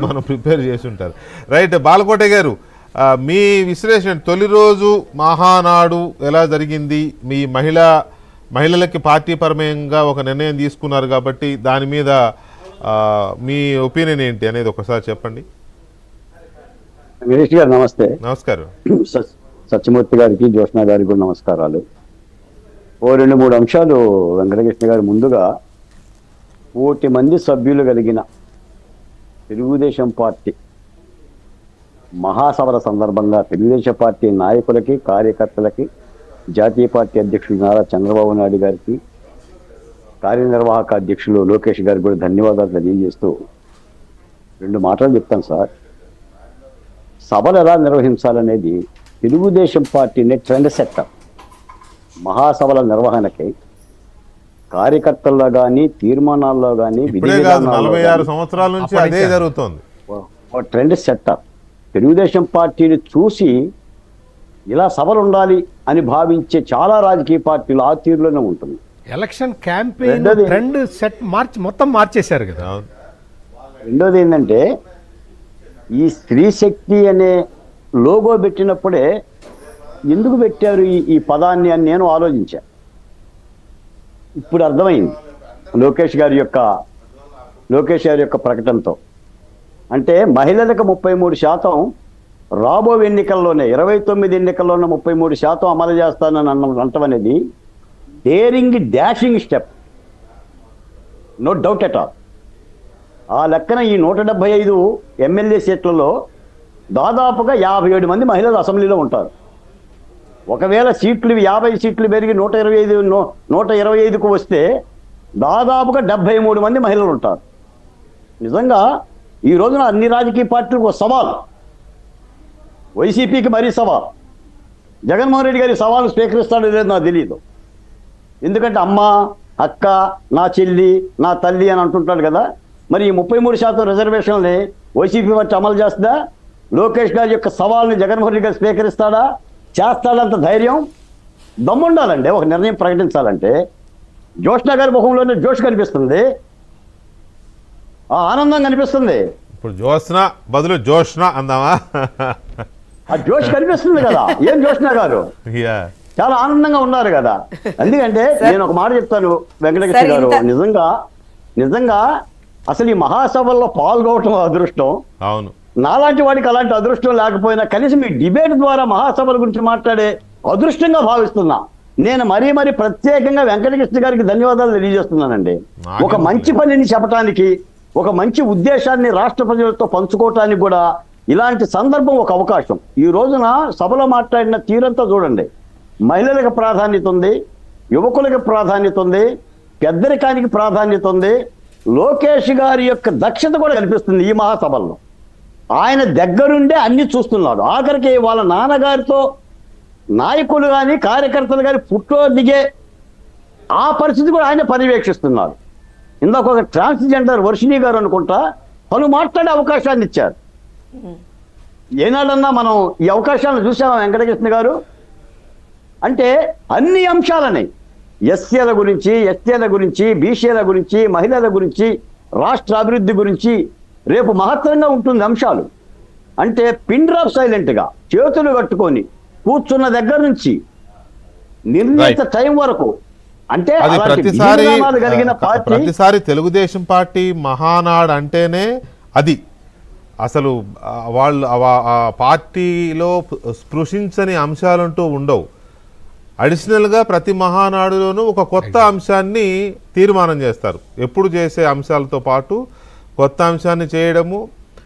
మనం ప్రిపేర్ చేసి ఉంటారు. రైట్, బాలకోట గారు, మీ విశ్లేషణ, తొలి రోజు మహానాడు ఎలా జరిగింది? మీ మహిళలకి పార్టీ పరమంగా ఒక నిర్ణయం తీసుకున్నారు కాబట్టి దాని మీద మీ ఒపీనియన్ ఏంటి అనేది ఒకసారి చెప్పండి. వీరేష్ గారు నమస్తే. నమస్కారం. సత్యమూర్తి గారికి, జ్యోత్స్న గారికి కూడా నమస్కారాలు. ఓ 2-3 అంశాలు వెంకటకృష్ణ గారు. ముందుగా 1,000 మంది సభ్యులు కలిగిన తెలుగుదేశం పార్టీ మహాసభల సందర్భంగా తెలుగుదేశం పార్టీ నాయకులకి, కార్యకర్తలకి, జాతీయ పార్టీ అధ్యక్షుడు నారా చంద్రబాబు నాయుడు గారికి, కార్యనిర్వాహక అధ్యక్షులు లోకేష్ గారికి కూడా ధన్యవాదాలు తెలియజేస్తూ 2 మాటలు చెప్తాను సార్. సభలు ఎలా నిర్వహించాలనేది తెలుగుదేశం పార్టీని ట్రెండ్ సెట్టర్. మహాసభల నిర్వహణకి కార్యకర్తల్లో కానీ, తీర్మానాల్లో కానీ, 46 సంవత్సరాల నుంచి అదే జరుగుతోంది. Trend setter. తెలుగుదేశం పార్టీని చూసి ఇలా సభలు ఉండాలి అని భావించే చాలా రాజకీయ పార్టీలు ఆ తీరులోనే ఉంటుంది. ఎలక్షన్ క్యాంపెయిన్ ట్రెండ్ సెట్ మొత్తం మార్చేశారు కదా. రెండోది ఏంటంటే, ఈ స్త్రీ శక్తి అనే లోగో పెట్టినప్పుడే ఎందుకు పెట్టారు ఈ పదాన్ని అని నేను ఆలోచించాను. ఇప్పుడు అర్థమైంది లోకేష్ గారి యొక్క ప్రకటనతో. అంటే మహిళలకు 33% రాబో ఎన్నికల్లోనే 29 ఎన్నికల్లోనే 33% అమలు చేస్తానని అనటం అనేది daring dashing step, no doubt at all. ఆ లెక్కన ఈ 175 ఎమ్మెల్యే సీట్లలో దాదాపుగా 57 మంది మహిళలు అసెంబ్లీలో ఉంటారు. ఒకవేళ సీట్లు 50 సీట్లు పెరిగి 125కు వస్తే దాదాపుగా 73 మంది మహిళలు ఉంటారు. నిజంగా ఈ రోజున అన్ని రాజకీయ పార్టీలకు ఒక సవాల్. వైసీపీకి మరీ సవాల్. జగన్మోహన్ రెడ్డి గారి సవాలు స్వీకరిస్తాడో లేదో నాకు తెలియదు. ఎందుకంటే అమ్మ, అక్క, నా చెల్లి, నా తల్లి అని అంటుంటాడు కదా. మరి ఈ 33% రిజర్వేషన్ని వైసీపీ పార్టీ అమలు చేస్తుందా? లోకేష్ గారి యొక్క సవాల్ని జగన్మోహన్ రెడ్డి గారు స్వీకరిస్తాడా? చేస్తాడంత ధైర్యం, దమ్ముండాలండి. ఒక నిర్ణయం ప్రకటించాలంటే జ్యోత్స్న గారి ముఖంలోనే జోష్ కనిపిస్తుంది, ఆ ఆనందం కనిపిస్తుంది. ఇప్పుడు జ్యోత్స్న బదులు జోష్న అందామా? ఆ జోష్ కనిపిస్తుంది కదా. ఏం జ్యోత్స్న గారు చాలా ఆనందంగా ఉన్నారు కదా. ఎందుకంటే నేను ఒక మాట చెప్తాను వెంకటకృష్ణ గారు, నిజంగా అసలు ఈ మహాసభల్లో పాల్గొనడం అదృష్టం. అవును. నాలాంటి వాడికి అలాంటి అదృష్టం లేకపోయినా కనీసం మీ డిబేట్ ద్వారా మహాసభల గురించి మాట్లాడే అదృష్టంగా భావిస్తున్నా. నేను మరీ ప్రత్యేకంగా వెంకటకృష్ణ గారికి ధన్యవాదాలు తెలియజేస్తున్నానండి. ఒక మంచి పనిని చెప్పడానికి, ఒక మంచి ఉద్దేశాన్ని రాష్ట్ర ప్రజలతో పంచుకోవటానికి కూడా ఇలాంటి సందర్భం ఒక అవకాశం. ఈ రోజున సభలో మాట్లాడిన తీరంతా చూడండి. మహిళలకు ప్రాధాన్యత ఉంది, యువకులకు ప్రాధాన్యత ఉంది, పెద్దరికానికి ప్రాధాన్యత ఉంది. లోకేష్ గారి యొక్క దక్షత కూడా కనిపిస్తుంది ఈ మహాసభల్లో. ఆయన దగ్గరుండే అన్ని చూస్తున్నాడు. ఆఖరికి వాళ్ళ నాన్నగారితో నాయకులు కానీ, కార్యకర్తలు కానీ పుట్టో దిగే ఆ పరిస్థితి కూడా ఆయన పర్యవేక్షిస్తున్నారు. ఇందాక ఒక ట్రాన్స్జెండర్ వర్షిణి గారు అనుకుంటా తను మాట్లాడే అవకాశాన్ని ఇచ్చారు. ఏనాడన్నా మనం ఈ అవకాశాలను చూసామా వెంకటకృష్ణ గారు? అంటే అన్ని అంశాలని, ఎస్సీల గురించి, ఎస్టీల గురించి, బీసీల గురించి, మహిళల గురించి, రాష్ట్ర అభివృద్ధి గురించి రేపు మహత్తరంగా ఉంటుంది అంశాలు. అంటే పిన్ డ్రాప్ సైలెంట్గా చేతులు కట్టుకొని కూర్చున్న దగ్గర నుంచి నిర్ణీత టైం వరకు, అంటే ప్రతిసారి తెలుగుదేశం పార్టీ మహానాడు అంటేనే అది అసలు వాళ్ళు ఆ పార్టీలో స్పృశించని అంశాలంటూ ఉండవు. అడిషనల్గా ప్రతి మహానాడులోనూ ఒక కొత్త అంశాన్ని తీర్మానం చేస్తారు. ఎప్పుడు చేసే అంశాలతో పాటు కొత్త అంశాన్ని చేయడము,